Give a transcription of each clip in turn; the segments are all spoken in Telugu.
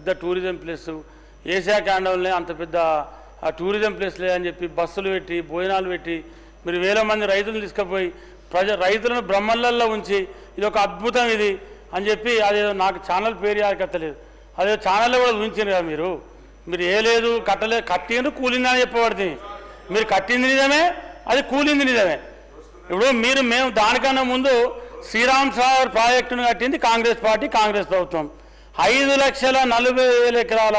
పెద్ద టూరిజం ప్లేస్, ఏషియా క్యాండల్నే అంత పెద్ద టూరిజం ప్లేస్ లేదని చెప్పి బస్సులు పెట్టి భోజనాలు పెట్టి మీరు వేల మంది రైతులను తీసుకుపోయి రైతులను బ్రహ్మలల్లో ఉంచి ఇది ఒక అద్భుతం ఇది అని చెప్పి అదేదో నాకు ఛానల్ పేరు యాకత్తలేదు, అదే ఛానల్లో కూడా ఊహించారు కదా మీరు ఏ లేదు కట్టలేదు, కట్టిండు కూలిందని చెప్పబడుతుంది. మీరు కట్టింది నిజమే, అది కూలింది నిజమే. ఇప్పుడు మేము దానికన్నా ముందు శ్రీరామ్ సాగర్ ప్రాజెక్టును కట్టింది కాంగ్రెస్ పార్టీ, కాంగ్రెస్ ప్రభుత్వం. 5,40,000 ఎకరాల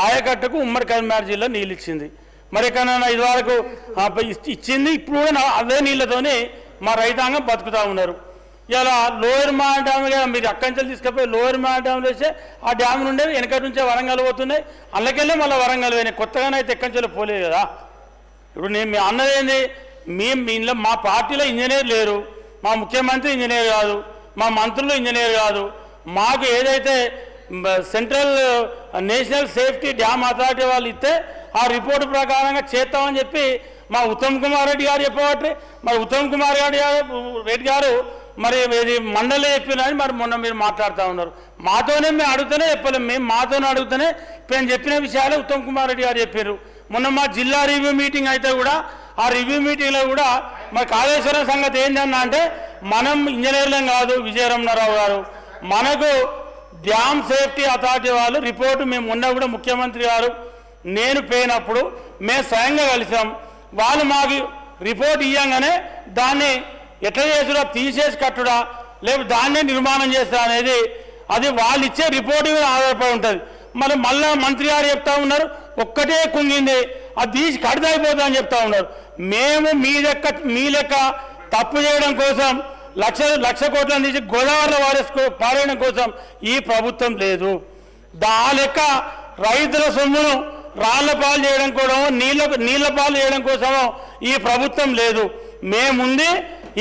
ఆయకట్టుకు ఉమ్మడి కరీంనగర్ జిల్లా నీళ్ళు ఇచ్చింది. మరి ఎక్కడైనా ఇదివరకు ఇచ్చింది, ఇప్పుడు కూడా అదే నీళ్ళతోనే మా రైతాంగం బతుకుతూ ఉన్నారు. ఇలా లోయర్ మా డ్యామ్ మీరు అక్కంచెలు తీసుకుపోయి లోయర్ మా డ్యామ్ వేస్తే ఆ డ్యామ్ నుండే వెనకటి నుంచే వరంగల్ పోతున్నాయి, అందుకెళ్ళే మళ్ళీ వరంగల్ పోయినాయి, కొత్తగానైతే ఎక్కంచెలు పోలేదు కదా. ఇప్పుడు నేను మీ అన్నది ఏంది, ఇంట్లో మా పార్టీలో ఇంజనీర్ లేరు, మా ముఖ్యమంత్రి ఇంజనీర్ కాదు, మా మంత్రులు ఇంజనీర్ కాదు. మాకు ఏదైతే central national safety dam authority వాళ్ళు ఇస్తే ఆ రిపోర్టు ప్రకారంగా చేస్తామని చెప్పి మా ఉత్తమ్ కుమార్ రెడ్డి గారు చెప్పబట్టి, మరి ఉత్తమ్ కుమార్ రెడ్డి గారు మరి ఇది మండలి చెప్పినని మరి మొన్న మీరు మాట్లాడుతూ ఉన్నారు. మాతోనే మేము అడుగుతూనే చెప్పలేము, మేము మాతోనే అడుగుతూనే మేము చెప్పిన విషయాలే ఉత్తమ్ కుమార్ రెడ్డి గారు చెప్పారు. మొన్న మా జిల్లా రివ్యూ మీటింగ్ అయితే కూడా ఆ రివ్యూ మీటింగ్లో కూడా మరి కాళేశ్వరం సంగతి ఏంటన్నా అంటే మనం ఇంజనీర్లం కాదు విజయరమణారావు గారు, మనకు డ్యామ్ సేఫ్టీ అథారిటీ వాళ్ళు రిపోర్టు మేము మొన్న కూడా ముఖ్యమంత్రి గారు నేను పోయినప్పుడు మేము స్వయంగా కలిసాం. వాళ్ళు మాకు రిపోర్ట్ ఇవ్వగానే దాన్ని ఎట్లా చేసుడా తీసేసి కట్టుడా లేకపోతే దాన్నే నిర్మాణం చేస్తా అనేది అది వాళ్ళు ఇచ్చే రిపోర్ట్ మీద ఆధారపడి ఉంటుంది. మరి మళ్ళీ మంత్రి గారు చెప్తా ఉన్నారు ఒక్కటే కుంగింది అది తీసి కడిదైపోతా అని చెప్తా ఉన్నారు. మేము మీ లెక్క తప్పు చేయడం కోసం లక్ష కోట్లను తీసి గోదావరిలో పారేయడం కోసం ఈ ప్రభుత్వం లేదు. ఆ లెక్క రైతుల సొమ్మును రాళ్ల పాలు చేయడం కూడా నీళ్ల పాలు చేయడం కోసమో ఈ ప్రభుత్వం లేదు. మేముంది,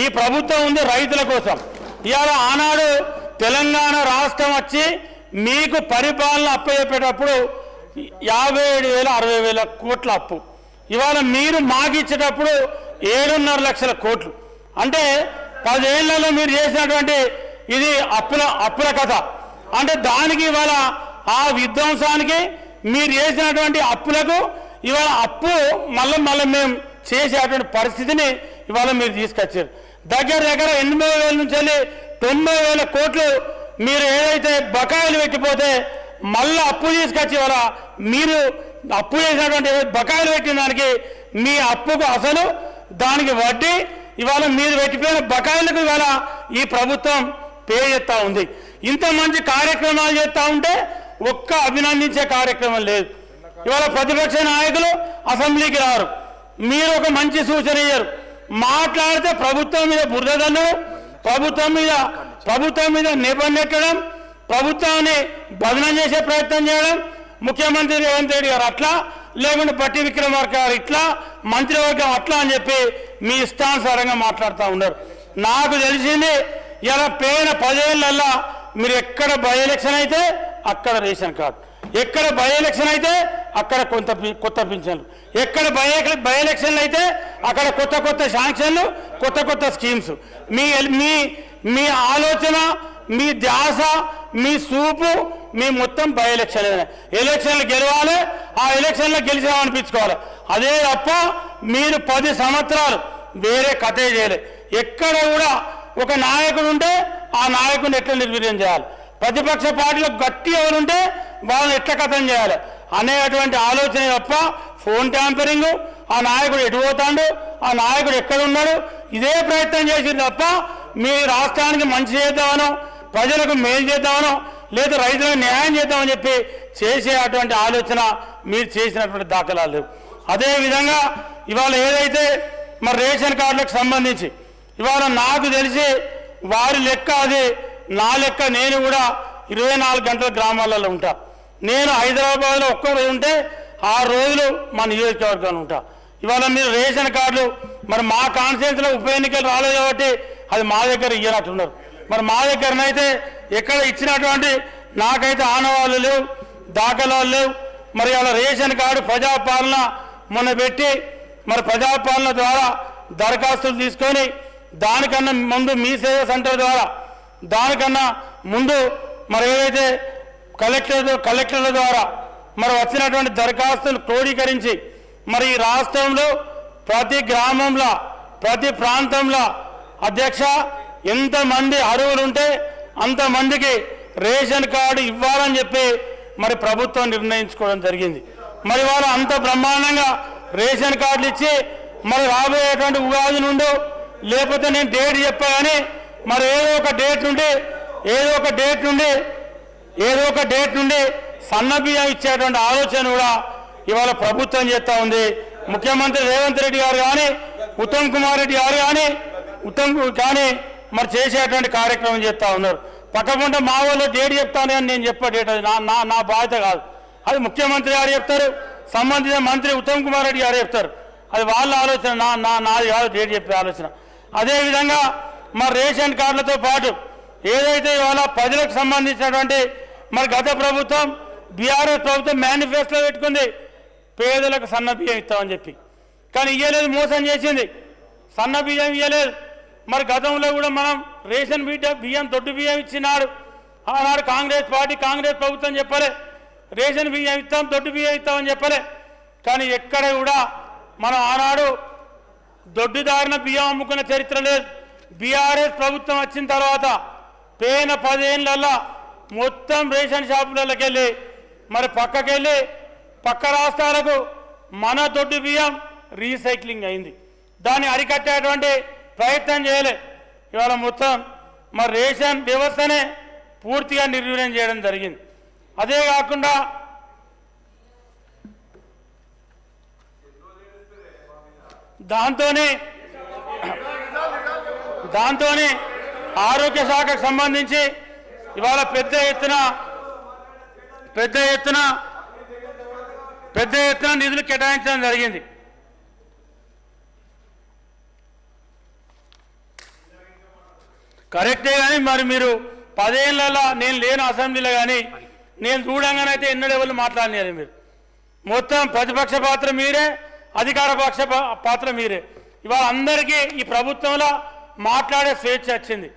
ఈ ప్రభుత్వం ఉంది రైతుల కోసం. ఇవాళ ఆనాడు తెలంగాణ రాష్ట్రం వచ్చి మీకు పరిపాలన అప్పచెప్పేటప్పుడు 57,000 60,000 కోట్ల అప్పు, ఇవాళ మీరు మాకు ఇచ్చేటప్పుడు 7.5 లక్షల కోట్లు. అంటే 10 ఏళ్లలో మీరు చేసినటువంటి ఇది అప్పుల కథ. అంటే దానికి ఇవాళ ఆ విధ్వంసానికి మీరు చేసినటువంటి అప్పులకు ఇవాళ అప్పు మళ్ళీ మేము చేసేటువంటి పరిస్థితిని ఇవాళ మీరు తీసుకొచ్చారు. దగ్గర 80,000 నుంచి వెళ్ళి 90,000 కోట్లు మీరు ఏదైతే బకాయిలు పెట్టిపోతే మళ్ళీ అప్పు తీసుకొచ్చి ఇవాళ మీరు అప్పు చేసినటువంటి బకాయిలు పెట్టిన దానికి మీ అప్పుకు అసలు దానికి వడ్డీ ఇవాళ మీరు పెట్టిపోయిన బకాయిలకు ఇవాళ ఈ ప్రభుత్వం పే చేస్తూ ఉంది. ఇంత మంచి కార్యక్రమాలు చేస్తూ ఉంటే ఒక్క అభినందించే కార్యక్రమం లేదు. ఇవాళ ప్రతిపక్ష నాయకులు అసెంబ్లీకి రారు, మీరు ఒక మంచి సూచన ఇయ్యరు, మాట్లాడితే ప్రభుత్వం మీద బురద దన్నడం, ప్రభుత్వం మీద నిబంధెట్టడం, ప్రభుత్వాన్ని బదనం చేసే ప్రయత్నం చేయడం, ముఖ్యమంత్రి రేవంత్ రెడ్డి గారు అట్లా లేకుంటే పట్టి విక్రమార్క గారు ఇట్లా మంత్రివర్గం అట్లా అని చెప్పి మీ ఇష్టానుసారంగా మాట్లాడుతూ ఉన్నారు. నాకు తెలిసింది ఇలా పేన 10 ఏళ్ళల్లో మీరు ఎక్కడ బై ఎలక్షన్ అయితే అక్కడ రేషన్ కార్డు, ఎక్కడ బై ఎలక్షన్ అయితే అక్కడ కొత్త పింఛన్లు, ఎక్కడ బై ఎలక్షన్లు అయితే అక్కడ కొత్త శాంక్షన్లు, కొత్త స్కీమ్స్. మీ ఆలోచన, మీ ధ్యాస, మీ సూపు మీ మొత్తం బై ఎలక్షన్లు గెలవాలి, ఆ ఎలక్షన్లో గెలిచామనిపించుకోవాలి. అదే తప్ప మీరు 10 సంవత్సరాలు వేరే కథే చేయలే. ఎక్కడ కూడా ఒక నాయకుడు ఉంటే ఆ నాయకుడిని ఎట్లా నిర్వీర్యం చేయాలి, ప్రతిపక్ష పార్టీలో గట్టి ఎవరుంటే వాళ్ళని ఎట్లా కథం చేయాలి అనేటువంటి ఆలోచన తప్ప ఫోన్ ట్యాంపరింగ్, ఆ నాయకుడు ఎటు పోతాడు, ఆ నాయకుడు ఎక్కడ ఉన్నాడు, ఇదే ప్రయత్నం చేసింది తప్ప మీ రాష్ట్రానికి మంచి చేద్దామనో ప్రజలకు మేలు చేద్దామనో లేదా రైతులకు న్యాయం చేద్దామని చెప్పి చేసే అటువంటి ఆలోచన మీరు చేసినటువంటి దాఖలాలు లేవు. అదేవిధంగా ఇవాళ ఏదైతే మరి రేషన్ కార్డులకు సంబంధించి ఇవాళ నాకు తెలిసి వారి లెక్క అది నా లెక్క, నేను కూడా 24 గంటల గ్రామాలలో ఉంటా. నేను హైదరాబాద్లో ఒక్క రోజు ఉంటే 6 రోజులు మా నియోజకవర్గంలో ఉంటా. ఇవాళ మీరు రేషన్ కార్డులు మరి మా కాన్స్టిట్యూన్సీలో ఉప ఎన్నికలు రాలేదు కాబట్టి అది మా దగ్గర ఇయ్యనట్టున్నారు. మరి మా దగ్గరనైతే ఎక్కడ ఇచ్చినటువంటి నాకైతే ఆనవాళ్ళు లేవు, దాఖలాలు లేవు. మరి అలా రేషన్ కార్డు ప్రజాపాలన మొన్న పెట్టి మరి ప్రజాపాలన ద్వారా దరఖాస్తులు తీసుకొని దానికన్నా ముందు మీ సేవా సెంటర్ ద్వారా దానికన్నా ముందు మరి ఏదైతే కలెక్టర్ల ద్వారా మరి వచ్చినటువంటి దరఖాస్తులు క్రోడీకరించి మరి ఈ రాష్ట్రంలో ప్రతి గ్రామంలో ప్రతి ప్రాంతంలో అధ్యక్ష ఎంతమంది అర్హులు ఉంటే అంతమందికి రేషన్ కార్డు ఇవ్వాలని చెప్పి మరి ప్రభుత్వం నిర్ణయించుకోవడం జరిగింది. మరి వాళ్ళు అంత బ్రహ్మాండంగా రేషన్ కార్డులు ఇచ్చి మరి రాబోయేటువంటి ఉగాది నుండి లేకపోతే నేను డేట్ చెప్పా కానీ మరి ఏదో ఒక డేట్ నుండి సన్న బియ్యం ఇచ్చేటువంటి ఆలోచన కూడా ఇవాళ ప్రభుత్వం చేస్తూ ఉంది. ముఖ్యమంత్రి రేవంత్ రెడ్డి గారు కానీ ఉత్తమ్ కుమార్ రెడ్డి గారు కానీ మరి చేసేటువంటి కార్యక్రమం చేస్తూ ఉన్నారు. పక్కకుండా మా వాళ్ళు డేట్ చెప్తాను అని నేను చెప్పే డేట్ అది నా బాధ్యత కాదు. అది ముఖ్యమంత్రి గారు చెప్తారు, సంబంధిత మంత్రి ఉత్తమ్ కుమార్ రెడ్డి గారు చెప్తారు. అది వాళ్ళ ఆలోచన, నాది కాదు డేట్ చెప్పే ఆలోచన. అదేవిధంగా మరి రేషన్ కార్డులతో పాటు ఏదైతే ఇవాళ ప్రజలకు సంబంధించినటువంటి మరి గత ప్రభుత్వం బీఆర్ఎస్ ప్రభుత్వం మేనిఫెస్టోలో పెట్టుకుంది పేదలకు సన్న బియ్యం ఇస్తామని చెప్పి, కానీ ఇవ్వలేదు, మోసం చేసింది, సన్న బియ్యం ఇవ్వలేదు. మరి గతంలో కూడా మనం రేషన్ బియ్యం దొడ్డు బియ్యం ఇచ్చినాడు ఆనాడు కాంగ్రెస్ ప్రభుత్వం చెప్పలే రేషన్ బియ్యం ఇస్తాం దొడ్డు బియ్యం ఇస్తామని చెప్పలే. కానీ ఎక్కడ కూడా మనం ఆనాడు దొడ్డుదారిన బియ్యం అమ్ముకున్న చరిత్ర లేదు. బీఆర్ఎస్ ప్రభుత్వం వచ్చిన తర్వాత పేన 10 ఏళ్ళల్లో మొత్తం రేషన్ షాపులకి వెళ్ళి మరి పక్కకెళ్ళి పక్క రాష్ట్రాలకు మన దొడ్డు బియ్యం రీసైక్లింగ్ అయింది. దాన్ని అరికట్టేటువంటి ప్రయత్నం చేయలే. ఇవాళ మొత్తం మరి రేషన్ వ్యవస్థనే పూర్తిగా నిర్వీర్యం చేయడం జరిగింది. అదే కాకుండా దాంతోనే ఆరోగ్య శాఖకు సంబంధించి ఇవాళ పెద్ద ఎత్తున నిధులు కేటాయించడం జరిగింది. కరెక్టే కానీ మరి మీరు 10 ఏళ్ళలో నేను లేని అసెంబ్లీలో కానీ నేను చూడంగానైతే ఎన్నడెవరు మాట్లాడినారు. మీరు మొత్తం ప్రతిపక్ష పాత్ర మీరే, అధికార పక్ష పాత్ర మీరే. ఇవాళ అందరికీ ఈ ప్రభుత్వంలో మాట్లాడే స్వేచ్ఛ వచ్చింది.